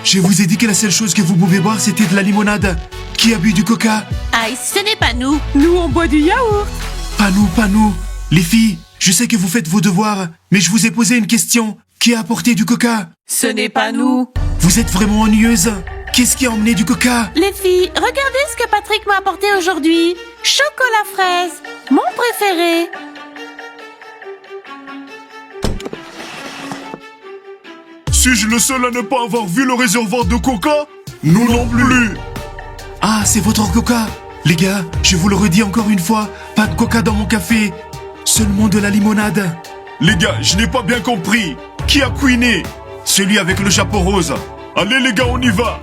je vous ai dit que la seule chose que vous pouvez boire, c'était de la limonade. Qui a bu du coca? Ice, ce n'est pas nous. Nous, on boit du yaourt. Pas nous, pas nous. Les filles, je sais que vous faites vos devoirs, mais je vous ai posé une question. Qui a apporté du coca? Ce n'est pas nous. Vous êtes vraiment ennuyeuses. Qu'est-ce qui a emmené du coca? Les filles, regardez ce que Patrick m'a apporté aujourd'hui. Chocolat fraise, mon préféré. Suis-je le seul à ne pas avoir vu le réservoir de coca? Nous non plus. Ah, c'est votre coca. Les gars, je vous le redis encore une fois, pas de coca dans mon café. Seulement de la limonade. Les gars, je n'ai pas bien compris. Qui a couiné? Celui avec le chapeau rose. Allez les gars, on y va.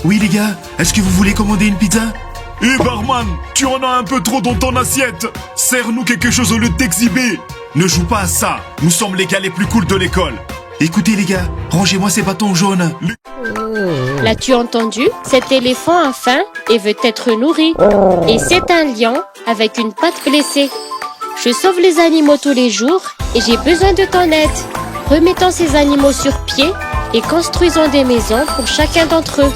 Oui les gars, est-ce que vous voulez commander une pizza? Eh barman, tu en as un peu trop dans ton assiette. Sers-nous quelque chose au lieu de t'exhiber. Ne joue pas à ça, nous sommes les gars les plus cools de l'école. Écoutez les gars, rangez-moi ces bâtons jaunes. L'as-tu entendu? Cet éléphant a faim et veut être nourri. Et c'est un lion avec une patte blessée. Je sauve les animaux tous les jours et j'ai besoin de ton aide. Remettons ces animaux sur pied et construisons des maisons pour chacun d'entre eux.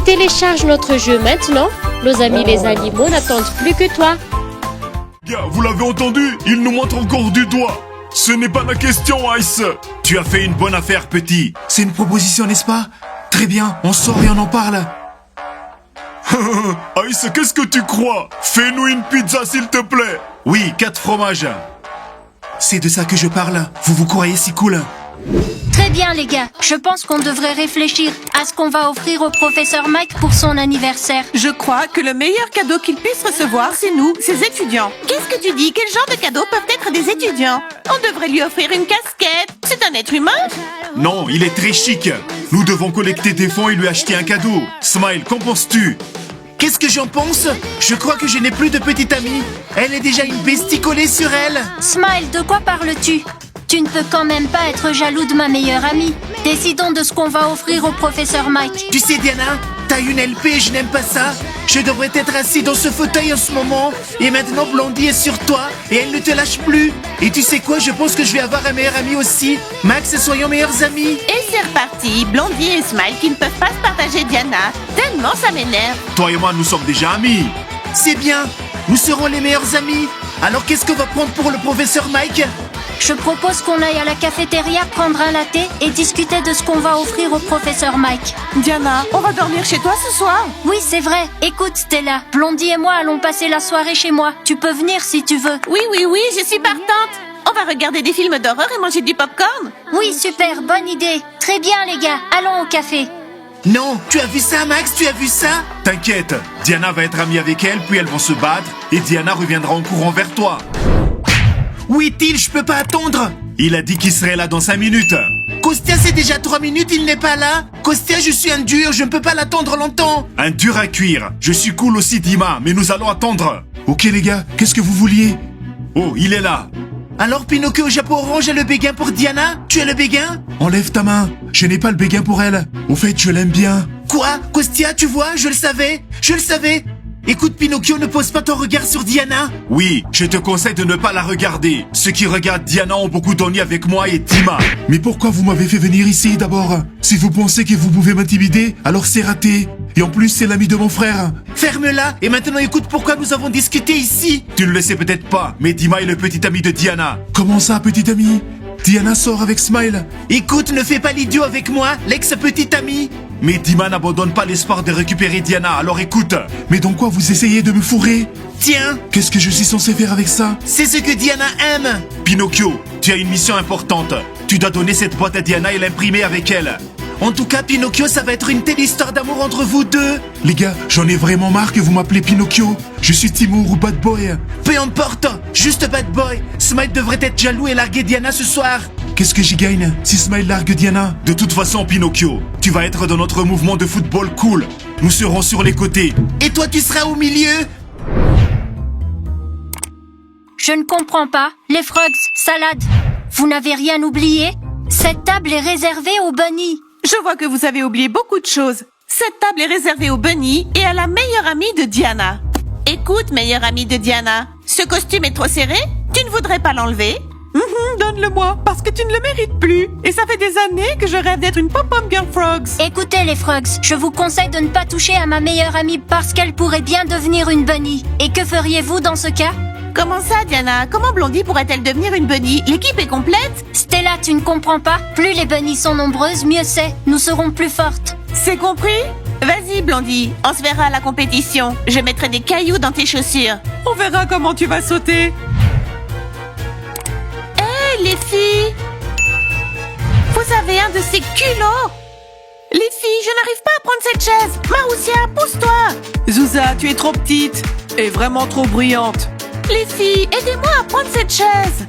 Télécharge notre jeu maintenant. Nos amis les animaux n'attendent plus que toi. Gars, vous l'avez entendu? Il nous montre encore du doigt. Ce n'est pas la question, Ice. Tu as fait une bonne affaire, petit. C'est une proposition, n'est-ce pas? Très bien, on sort et on en parle. Ice, qu'est-ce que tu crois? Fais-nous une pizza, s'il te plaît. Oui, 4 fromages. C'est de ça que je parle. Vous vous croyez si cool? Très bien les gars, je pense qu'on devrait réfléchir à ce qu'on va offrir au professeur Mike pour son anniversaire. Je crois que le meilleur cadeau qu'il puisse recevoir, c'est nous, ses étudiants. Qu'est-ce que tu dis? Quel genre de cadeaux peuvent être des étudiants? On devrait lui offrir une casquette. C'est un être humain. Non, il est très chic. Nous devons collecter des fonds et lui acheter un cadeau. Smile, qu'en penses-tu? Qu'est-ce que j'en pense? Je crois que je n'ai plus de petite amie. Elle est déjà une bestie collée sur elle. Smile, de quoi parles-tu? Tu ne peux quand même pas être jaloux de ma meilleure amie. Décidons de ce qu'on va offrir au professeur Mike. Tu sais Diana, t'as une LP et je n'aime pas ça. Je devrais être assis dans ce fauteuil en ce moment. Et maintenant Blondie est sur toi et elle ne te lâche plus. Et tu sais quoi, je pense que je vais avoir un meilleur ami aussi. Max, soyons meilleurs amis. Et c'est reparti. Blondie et Smile qui ne peuvent pas se partager Diana. Tellement ça m'énerve. Toi et moi, nous sommes déjà amis. C'est bien, nous serons les meilleurs amis. Alors qu'est-ce qu'on va prendre pour le professeur Mike? Je propose qu'on aille à la cafétéria prendre un latte et discuter de ce qu'on va offrir au professeur Mike. Diana, on va dormir chez toi ce soir? Oui, c'est vrai. Écoute, Stella, Blondie et moi allons passer la soirée chez moi. Tu peux venir si tu veux. Oui, je suis partante. On va regarder des films d'horreur et manger du popcorn. Oui, super, bonne idée. Très bien, les gars, allons au café. Non, tu as vu ça Max, tu as vu ça? T'inquiète, Diana va être amie avec elle, puis elles vont se battre et Diana reviendra en courant vers toi. Où est-il? Je peux pas attendre. Il a dit qu'il serait là dans 5 minutes. Kostia, c'est déjà 3 minutes, il n'est pas là. Kostia, je suis un dur, je ne peux pas l'attendre longtemps. Un dur à cuire. Je suis cool aussi, Dima, mais nous allons attendre. Ok les gars, qu'est-ce que vous vouliez? Oh, il est là. Alors Pinocchio au chapeau orange a le béguin pour Diana? Tu as le béguin? Enlève ta main, je n'ai pas le béguin pour elle. Au fait, je l'aime bien. Quoi? Kostia, tu vois, je le savais. Écoute Pinocchio, ne pose pas ton regard sur Diana. Oui, je te conseille de ne pas la regarder. Ceux qui regardent Diana ont beaucoup d'ennuis avec moi et Dima. Mais pourquoi vous m'avez fait venir ici d'abord? Si vous pensez que vous pouvez m'intimider, alors c'est raté. Et en plus, c'est l'ami de mon frère. Ferme-la et maintenant écoute pourquoi nous avons discuté ici. Tu ne le sais peut-être pas, mais Dima est le petit ami de Diana. Comment ça, petit ami? Diana sort avec Smile. Écoute, ne fais pas l'idiot avec moi, l'ex-petite amie. Mais Dima n'abandonne pas l'espoir de récupérer Diana, alors écoute. Mais dans quoi vous essayez de me fourrer? Tiens, qu'est-ce que je suis censé faire avec ça? C'est ce que Diana aime. Pinocchio, tu as une mission importante. Tu dois donner cette boîte à Diana et l'imprimer avec elle. En tout cas, Pinocchio, ça va être une telle histoire d'amour entre vous deux. Les gars, j'en ai vraiment marre que vous m'appelez Pinocchio. Je suis Timur ou Bad Boy. Peu importe, juste Bad Boy. Smile devrait être jaloux et larguer Diana ce soir. Qu'est-ce que j'y gagne si Smile largue Diana? De toute façon, Pinocchio, tu vas être dans notre mouvement de football cool. Nous serons sur les côtés. Et toi, tu seras au milieu? Je ne comprends pas. Les frogs, salade. Vous n'avez rien oublié? Cette table est réservée aux bunnies. Je vois que vous avez oublié beaucoup de choses. Cette table est réservée au bunny et à la meilleure amie de Diana. Écoute, meilleure amie de Diana, ce costume est trop serré? Tu ne voudrais pas l'enlever? Donne-le. Donne-le-moi, parce que tu ne le mérites plus. Et ça fait des années que je rêve d'être une pom-pom girl frogs. Écoutez les frogs, je vous conseille de ne pas toucher à ma meilleure amie parce qu'elle pourrait bien devenir une bunny. Et que feriez-vous dans ce cas? Comment ça, Diana? Comment Blondie pourrait-elle devenir une bunny? L'équipe est complète? Stella, tu ne comprends pas? Plus les bunnies sont nombreuses, mieux c'est. Nous serons plus fortes. C'est compris? Vas-y, Blondie, on se verra à la compétition. Je mettrai des cailloux dans tes chaussures. On verra comment tu vas sauter. Hey, les filles! Vous avez un de ces culots! Les filles, je n'arrive pas à prendre cette chaise. Maroussia, pousse-toi! Zouza, tu es trop petite et vraiment trop bruyante. Les filles, aidez-moi à prendre cette chaise.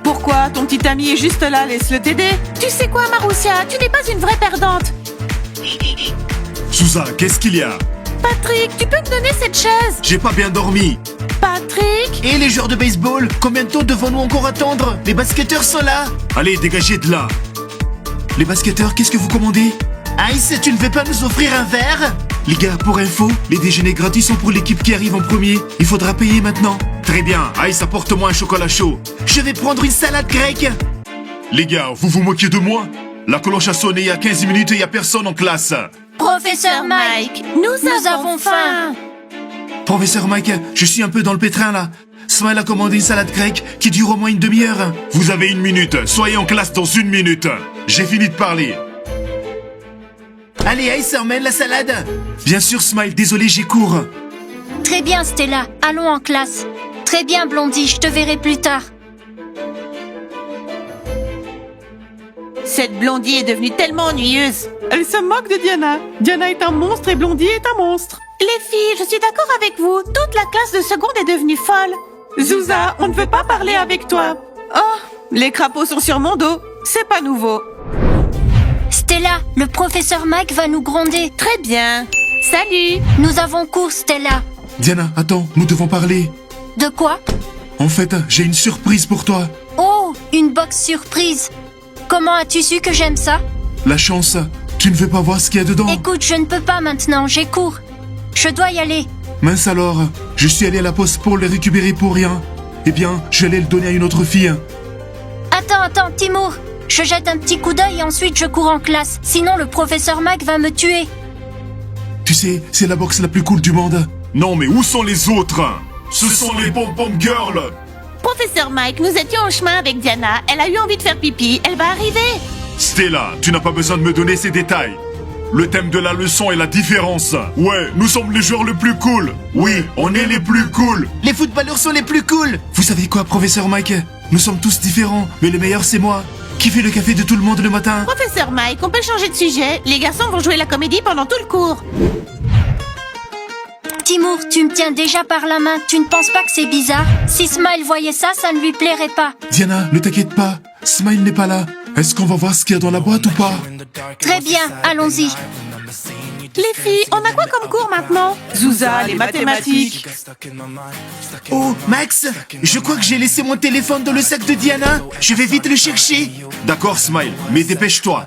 Pourquoi? Ton petit ami est juste là, laisse-le t'aider. Tu sais quoi, Maroussia? Tu n'es pas une vraie perdante. Souza, qu'est-ce qu'il y a? Patrick, tu peux me donner cette chaise? J'ai pas bien dormi. Patrick? Et les joueurs de baseball, combien de temps devons-nous encore attendre? Les basketteurs sont là. Allez, dégagez de là. Les basketteurs, qu'est-ce que vous commandez? Ice, tu ne veux pas nous offrir un verre? Les gars, pour info, les déjeuners gratuits sont pour l'équipe qui arrive en premier. Il faudra payer maintenant. Très bien, Ice, apporte-moi un chocolat chaud. Je vais prendre une salade grecque. Les gars, vous vous moquez de moi? La cloche a sonné il y a 15 minutes et il n'y a personne en classe. Professeur Mike, nous avons faim. Professeur Mike, je suis un peu dans le pétrin là. Smile a commandé une salade grecque qui dure au moins une demi-heure. Vous avez une minute, soyez en classe dans une minute. J'ai fini de parler. Allez, Ice, emmène la salade. Bien sûr, Smile, désolé, j'ai cours. Très bien Stella, allons en classe. Très bien Blondie, je te verrai plus tard. Cette Blondie est devenue tellement ennuyeuse. Elle se moque de Diana. Diana est un monstre et Blondie est un monstre. Les filles, je suis d'accord avec vous. Toute la classe de seconde est devenue folle. Zouza, on ne veut pas parler avec toi. Oh, les crapauds sont sur mon dos. C'est pas nouveau. Stella, le professeur Mike va nous gronder. Très bien. Salut. Nous avons cours Stella. Diana, attends, nous devons parler. De quoi? En fait, j'ai une surprise pour toi. Oh, une box surprise. Comment as-tu su que j'aime ça? La chance, tu ne veux pas voir ce qu'il y a dedans. Écoute, je ne peux pas maintenant, j'ai cours. Je dois y aller. Mince alors, je suis allé à la poste pour le récupérer pour rien. Eh bien, j'allais le donner à une autre fille. Attends, Timur. Je jette un petit coup d'œil et ensuite je cours en classe. Sinon, le professeur Mac va me tuer. Tu sais, c'est la box la plus cool du monde. Non, mais où sont les autres? Ce sont les pom-pom girls. Professeur Mike, nous étions au chemin avec Diana. Elle a eu envie de faire pipi. Elle va arriver. Stella, tu n'as pas besoin de me donner ces détails. Le thème de la leçon est la différence. Ouais, nous sommes les joueurs les plus cool. Oui, on est les plus cool. Les footballeurs sont les plus cool. Vous savez quoi, professeur Mike? Nous sommes tous différents, mais le meilleur c'est moi. Qui fait le café de tout le monde le matin? Professeur Mike, on peut changer de sujet. Les garçons vont jouer la comédie pendant tout le cours. Timur, tu me tiens déjà par la main. Tu ne penses pas que c'est bizarre? Si Smile voyait ça, ça ne lui plairait pas. Diana, ne t'inquiète pas. Smile n'est pas là. Est-ce qu'on va voir ce qu'il y a dans la boîte ou pas? Très bien, allons-y. Les filles, on a quoi comme cours maintenant? Zouza, les mathématiques. Oh, Max, je crois que j'ai laissé mon téléphone dans le sac de Diana. Je vais vite le chercher. D'accord, Smile, mais dépêche-toi.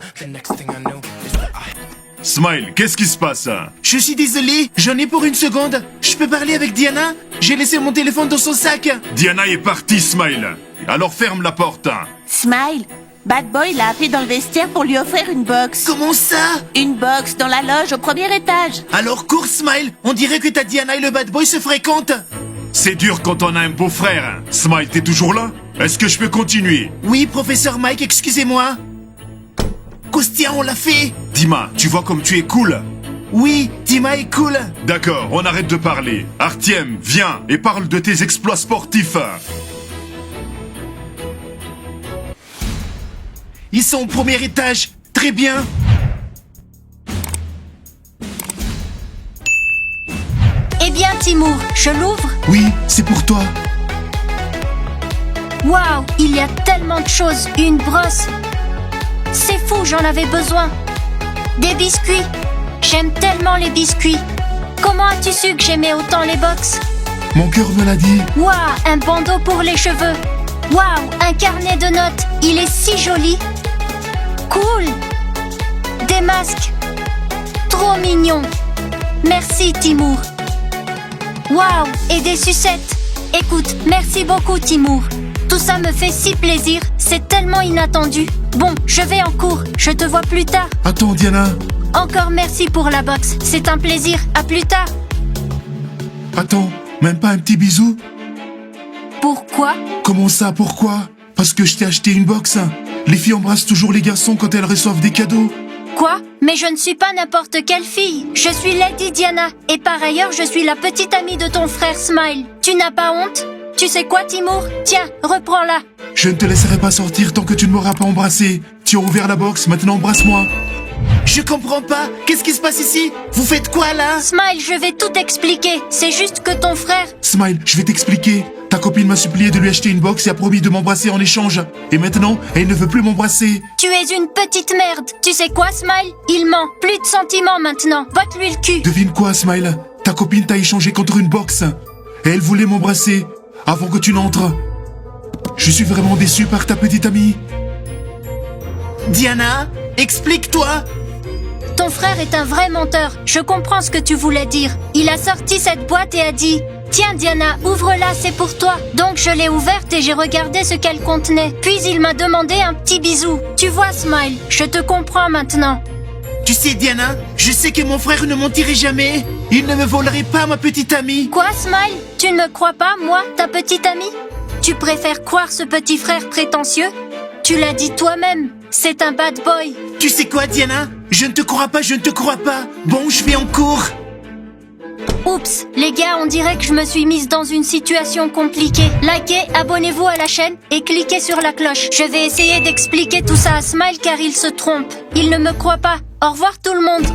Smile, qu'est-ce qui se passe? Je suis désolé, j'en ai pour une seconde. Je peux parler avec Diana? J'ai laissé mon téléphone dans son sac. Diana est partie, Smile. Alors ferme la porte. Smile, Bad Boy l'a appelé dans le vestiaire pour lui offrir une box. Comment ça? Une box dans la loge au premier étage. Alors cours, Smile. On dirait que ta Diana et le Bad Boy se fréquentent. C'est dur quand on a un beau-frère. Smile, t'es toujours là? Est-ce que je peux continuer? Oui, professeur Mike, excusez-moi. Kostia, on l'a fait. Dima, tu vois comme tu es cool. Oui, Dima est cool. D'accord, on arrête de parler. Artyem, viens et parle de tes exploits sportifs. Ils sont au premier étage. Très bien. Eh bien, Timur, je l'ouvre? Oui, c'est pour toi. Waouh, il y a tellement de choses. Une brosse. C'est fou, j'en avais besoin. Des biscuits. J'aime tellement les biscuits. Comment as-tu su que j'aimais autant les box? Mon cœur me l'a dit. Waouh, un bandeau pour les cheveux. Waouh, un carnet de notes. Il est si joli. Cool. Des masques. Trop mignon. Merci, Timur. Waouh, et des sucettes. Écoute, merci beaucoup, Timur. Tout ça me fait si plaisir. c'est tellement inattendu. Bon, je vais en cours, je te vois plus tard. Attends, Diana. Encore merci pour la boxe, c'est un plaisir, à plus tard. Attends, même pas un petit bisou? Pourquoi? Comment ça, pourquoi? Parce que je t'ai acheté une box. Les filles embrassent toujours les garçons quand elles reçoivent des cadeaux. Quoi? Mais je ne suis pas n'importe quelle fille. Je suis Lady Diana. Et par ailleurs, je suis la petite amie de ton frère Smile. Tu n'as pas honte? Tu sais quoi, Timur? Tiens, reprends-la. Je ne te laisserai pas sortir tant que tu ne m'auras pas embrassé. Tu as ouvert la box, maintenant embrasse-moi. Je comprends pas. Qu'est-ce qui se passe ici? Vous faites quoi là? Smile, je vais tout expliquer. C'est juste que ton frère... Smile, je vais t'expliquer. Ta copine m'a supplié de lui acheter une box et a promis de m'embrasser en échange. Et maintenant, elle ne veut plus m'embrasser. Tu es une petite merde. Tu sais quoi, Smile? Il ment. Plus de sentiments maintenant. Botte-lui le cul. Devine quoi, Smile? Ta copine t'a échangé contre une box. Et elle voulait m'embrasser avant que tu n'entres. Je suis vraiment déçu par ta petite amie. Diana, explique-toi. Ton frère est un vrai menteur. Je comprends ce que tu voulais dire. Il a sorti cette boîte et a dit... Tiens Diana, ouvre-la, c'est pour toi. Donc je l'ai ouverte et j'ai regardé ce qu'elle contenait. Puis il m'a demandé un petit bisou. Tu vois Smile, je te comprends maintenant. Tu sais Diana, je sais que mon frère ne mentirait jamais. Il ne me volerait pas ma petite amie. Quoi Smile? Tu ne me crois pas, moi, ta petite amie? Tu préfères croire ce petit frère prétentieux? Tu l'as dit toi-même, c'est un bad boy. Tu sais quoi Diana? Je ne te crois pas, je ne te crois pas. Bon, je vais en cours. Oups, les gars, on dirait que je me suis mise dans une situation compliquée. Likez, abonnez-vous à la chaîne et cliquez sur la cloche. Je vais essayer d'expliquer tout ça à Smile car il se trompe. Il ne me croit pas. Au revoir tout le monde.